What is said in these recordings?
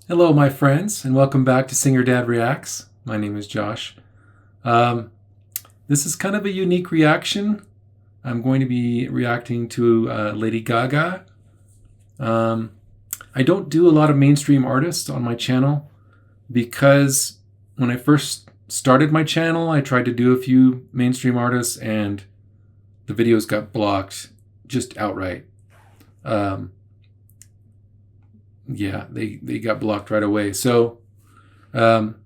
Hello, my friends, and welcome back to Singer Dad Reacts. My name is Josh. Um, this is kind of a unique reaction. I'm going to be reacting to Lady Gaga. Um, I don't do a lot of mainstream artists on my channel because when I first started my channel, I tried to do a few mainstream artists and the videos got blocked just outright. Um, yeah, they got blocked right away. So um,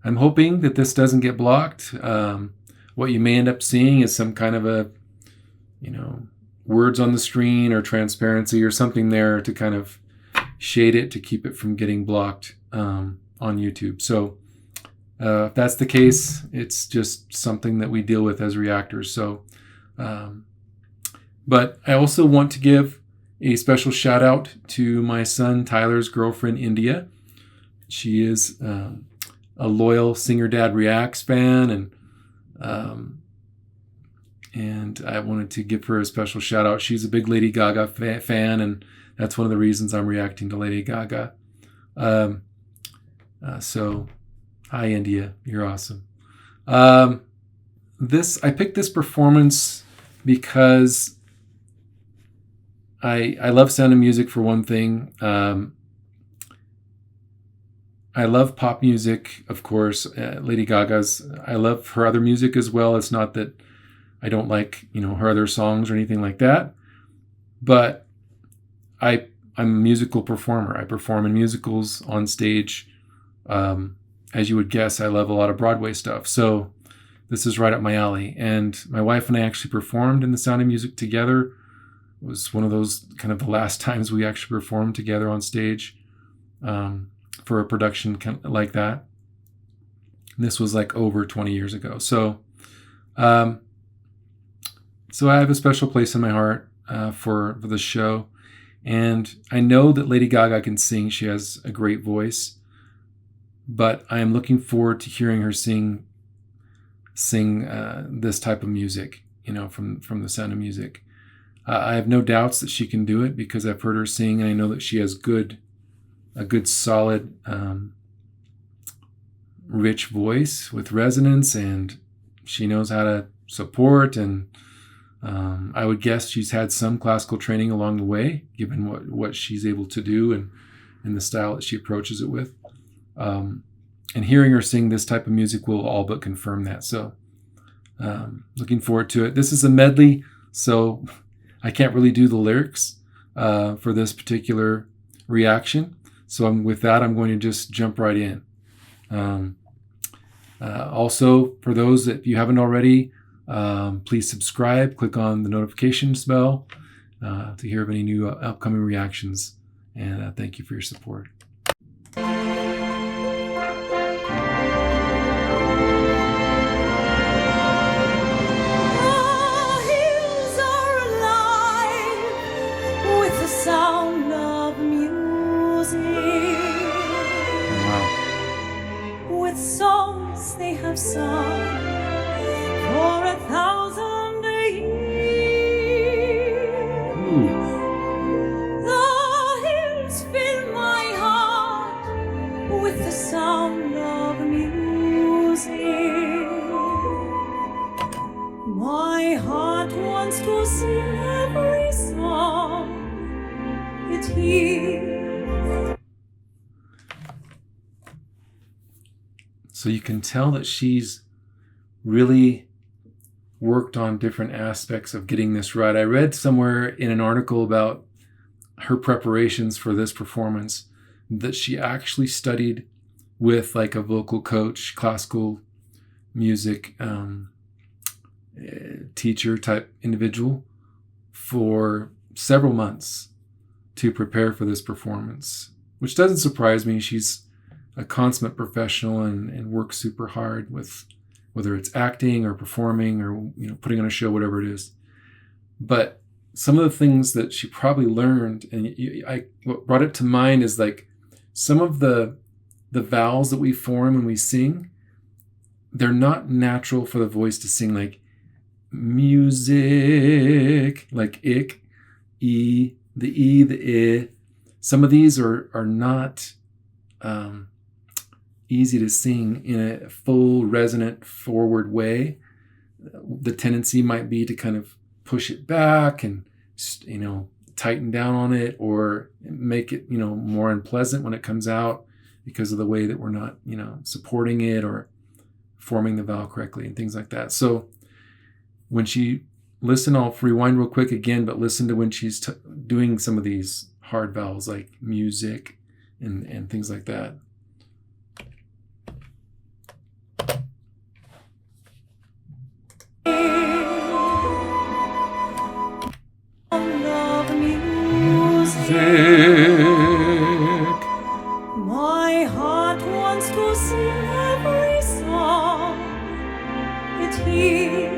I'm hoping that this doesn't get blocked. What you may end up seeing is some kind of a, words on the screen or transparency or something there to kind of shade it to keep it from getting blocked on YouTube. So if that's the case, it's just something that we deal with as reactors. So, but I also want to give a special shout out to my son Tyler's girlfriend, India. She is a loyal Singer Dad Reacts fan, and I wanted to give her a special shout out. She's a big Lady Gaga fan, and that's one of the reasons I'm reacting to Lady Gaga. So, hi India, you're awesome. I picked this performance because I love Sound of Music for one thing. I love pop music, of course. Lady Gaga's. I love her other music as well. It's not that I don't like, her other songs or anything like that. But I'm a musical performer. I perform in musicals on stage. As you would guess, I love a lot of Broadway stuff. So this is right up my alley. And my wife and I actually performed in The Sound of Music together. It was one of those kind of the last times we actually performed together on stage. For a production like that. This was like over 20 years ago. So I have a special place in my heart for the show. And I know that Lady Gaga can sing. She has a great voice. But I am looking forward to hearing her sing this type of music, from The Sound of Music. I have no doubts that she can do it because I've heard her sing, and I know that she has a good solid rich voice with resonance, and she knows how to support, and I would guess she's had some classical training along the way, given what she's able to do and the style that she approaches it with. And hearing her sing this type of music will all but confirm that. So looking forward to it. This is a medley, so I can't really do the lyrics for this particular reaction. So with that, I'm going to just jump right in. Also, for those that you haven't already, please subscribe, click on the notifications bell to hear of any new upcoming reactions. And thank you for your support. Sound of music. Wow. With songs they have sung for 1,000 years. The hills fill my heart with the sound of music. My heart wants to sing every song it hears. So you can tell that she's really worked on different aspects of getting this right. I read somewhere in an article about her preparations for this performance that she actually studied with like a vocal coach, classical music teacher type individual for several months to prepare for this performance, which doesn't surprise me. She's a consummate professional and works super hard with whether it's acting or performing or putting on a show, whatever it is. But some of the things that she probably learned, and what brought it to mind is like some of the vowels that we form when we sing, they're not natural for the voice to sing, like music, like ick, e, the e, the I. Some of these are not easy to sing in a full resonant forward way. The tendency might be to kind of push it back and, you know, tighten down on it, or make it, you know, more unpleasant when it comes out because of the way that we're not, you know, supporting it or forming the vowel correctly and things like that. So when she listen, I'll rewind real quick again, but listen to when she's doing some of these hard vowels like music and things like that. My heart wants to sing every song it hears.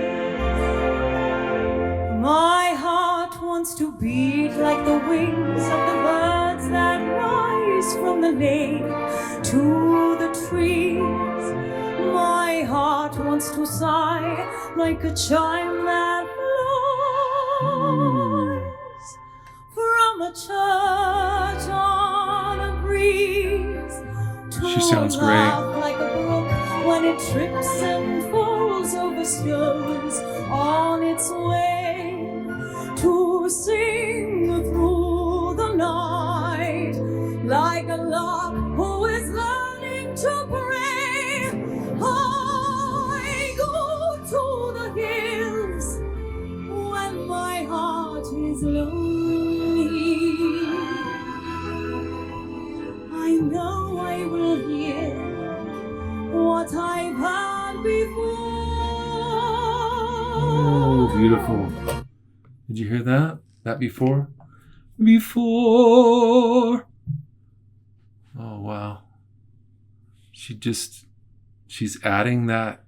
My heart wants to beat like the wings of the birds that rise from the lake to the trees. My heart wants to sigh like a chime that flies from a church on a breeze. She sounds great. Like a brook when it trips and falls over stones on its way to sing through the night, like a lark who is learning to pray. I go to the hills when my heart is lonely. I know I will hear what I've heard before. Oh, beautiful. Did you hear that? That before? Before. Oh, wow. She's adding that,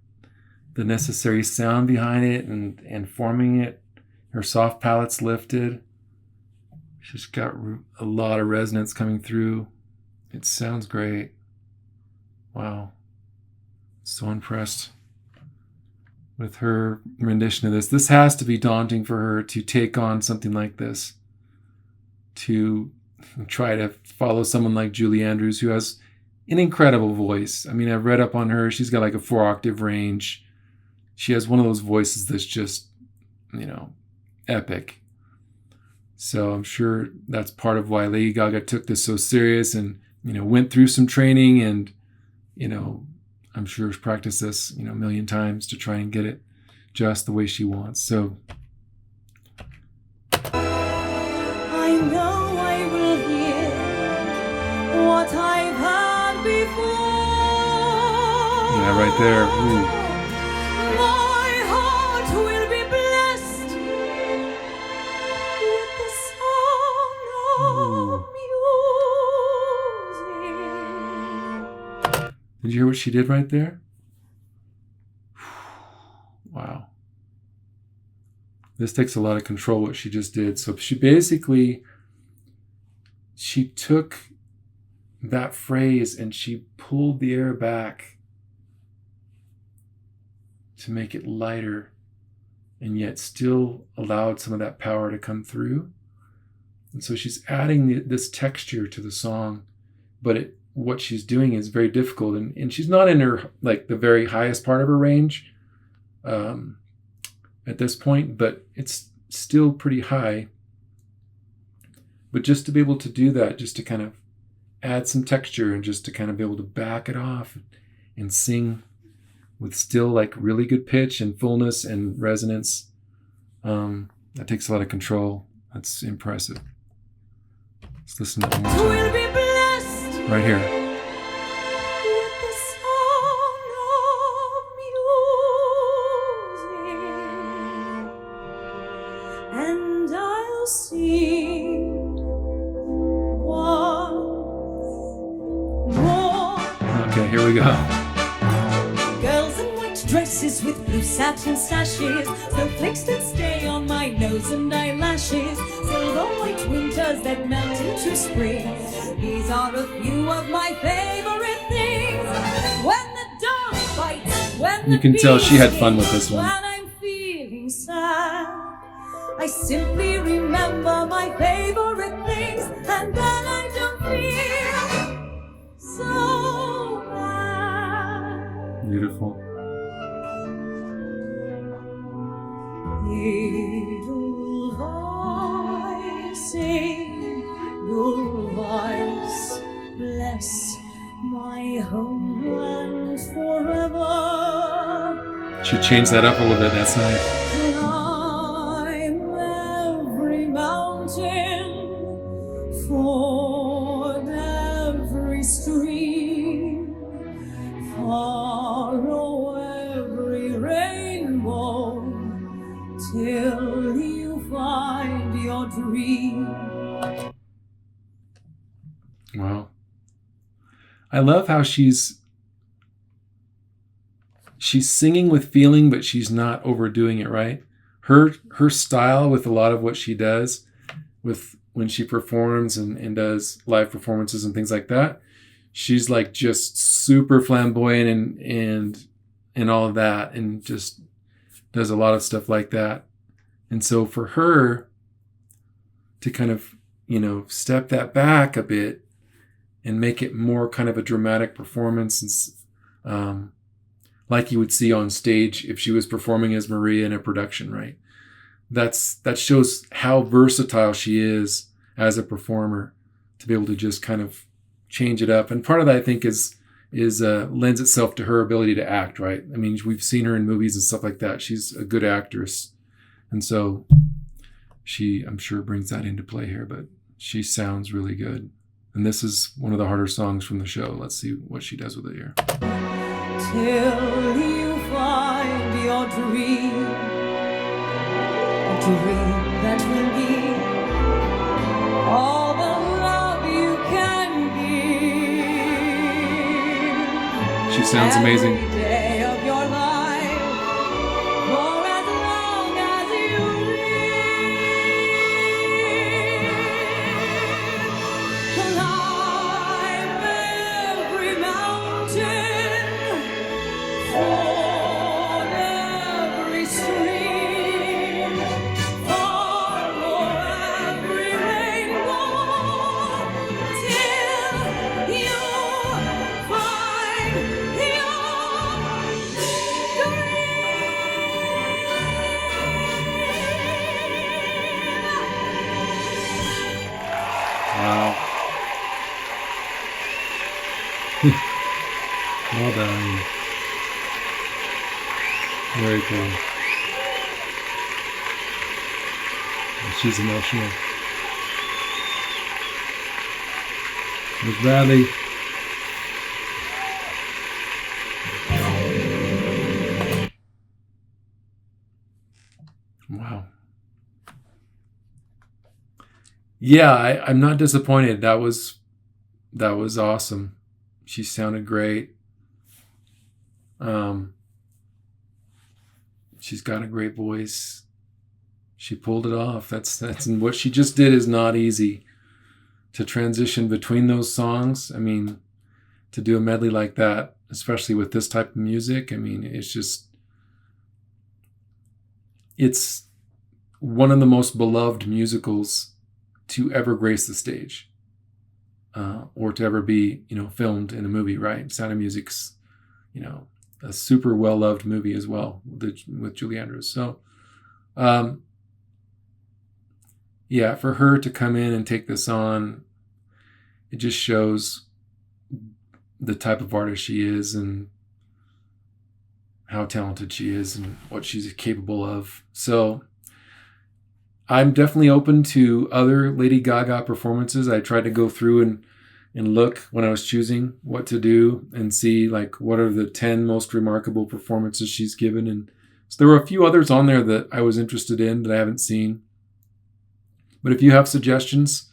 the necessary sound behind it and forming it. Her soft palate's lifted. She's got a lot of resonance coming through. It sounds great. Wow. So impressed with her rendition of this. This has to be daunting for her to take on something like this, to try to follow someone like Julie Andrews, who has an incredible voice. I mean, I've read up on her. She's got like a 4-octave range. She has one of those voices that's just, you know, epic. So I'm sure that's part of why Lady Gaga took this so serious and, you know, went through some training and, you know, I'm sure she's practiced this, you know, a million times to try and get it just the way she wants. So I know I will hear what I've heard before. yeah, right there. Ooh. My heart will be blessed with the sound of music. Did you hear what she did right there? Wow. This takes a lot of control, what she just did. So she took that phrase and she pulled the air back to make it lighter and yet still allowed some of that power to come through. And so she's adding this texture to the song, but what she's doing is very difficult, and she's not in her, like, the very highest part of her range at this point, but it's still pretty high. But just to be able to do that, just to kind of add some texture and just to kind of be able to back it off and sing with still like really good pitch and fullness and resonance, that takes a lot of control. That's impressive. Let's listen to it one more time. Right here. With the sound of music, and I'll sing once more. Okay, here we go. Girls in white dresses with blue satin sashes, snowflakes that stay on my nose and eyelashes, silver white winters that melt into spring. These are a few of my favorite things. When the dog bites, when You can tell she had fun with this one. when I'm feeling sad, I simply remember my favorite things, and then I don't feel so beautiful. Edelweiss, Edelweiss, bless my homeland forever. Should change that up a little bit. That's nice. Climb every mountain, ford every stream, follow every rainbow, till you find your dream. Wow. I love how she's singing with feeling, but she's not overdoing it, right? Her style with a lot of what she does with when she performs and does live performances and things like that, she's like just super flamboyant and all of that, and just does a lot of stuff like that. And so for her to kind of, step that back a bit and make it more kind of a dramatic performance, like you would see on stage if she was performing as Maria in a production, right? That shows how versatile she is as a performer, to be able to just kind of change it up. And part of that, I think, is lends itself to her ability to act, right? I mean, we've seen her in movies and stuff like that. She's a good actress. And so she, I'm sure, brings that into play here, but she sounds really good. And this is one of the harder songs from the show. Let's see what she does with it here. Till you find your dream, a dream that will give all the love you can give. She sounds amazing. Every day of your life, for as long as you live. Climb every mountain, ford every stream, follow every rainbow, till you find your Wow. Well done. Very cool. She's emotional. There's Bradley. Wow. Yeah, I'm not disappointed. That was awesome. She sounded great. She's got a great voice. She pulled it off. That's and what she just did is not easy. To transition between those songs, I mean, to do a medley like that, especially with this type of music, I mean, it's one of the most beloved musicals to ever grace the stage, or to ever be, filmed in a movie, right? Sound of Music's, a super well-loved movie as well with Julie Andrews. So, yeah, for her to come in and take this on, it just shows the type of artist she is and how talented she is and what she's capable of. So I'm definitely open to other Lady Gaga performances. I tried to go through and look when I was choosing what to do and see what are the 10 most remarkable performances she's given. And so there were a few others on there that I was interested in that I haven't seen. But if you have suggestions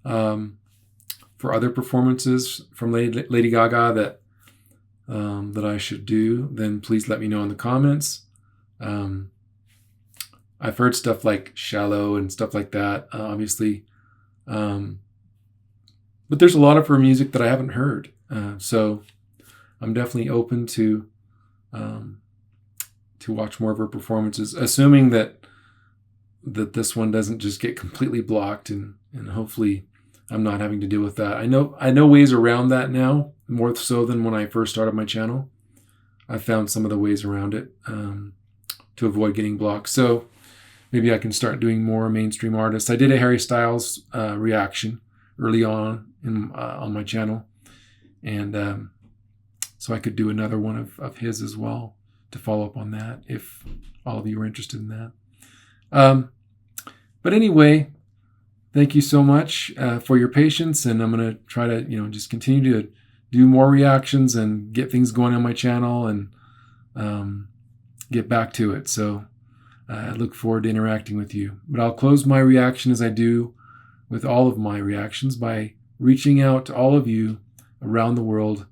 for other performances from Lady Gaga that I should do, then please let me know in the comments. I've heard stuff like Shallow and stuff like that, obviously. But there's a lot of her music that I haven't heard. So I'm definitely open to watch more of her performances, assuming that this one doesn't just get completely blocked, and hopefully I'm not having to deal with that. I know ways around that now, more so than when I first started my channel. I've found some of the ways around it to avoid getting blocked. So maybe I can start doing more mainstream artists. I did a Harry Styles reaction early on on my channel, and so I could do another one of his as well to follow up on that if all of you are interested in that. But anyway, thank you so much for your patience, and I'm going to try to just continue to do more reactions and get things going on my channel and get back to it. So I look forward to interacting with you. But I'll close my reaction as I do with all of my reactions by reaching out to all of you around the world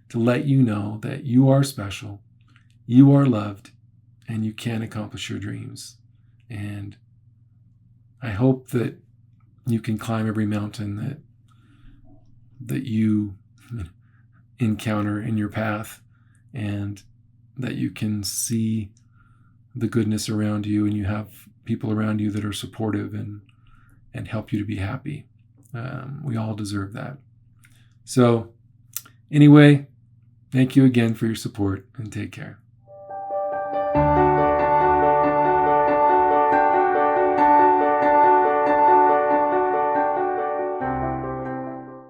to let you know that you are special, you are loved, and you can accomplish your dreams. And I hope that you can climb every mountain that you encounter in your path, and that you can see the goodness around you, and you have people around you that are supportive and help you to be happy. We all deserve that. So anyway, thank you again for your support, and take care.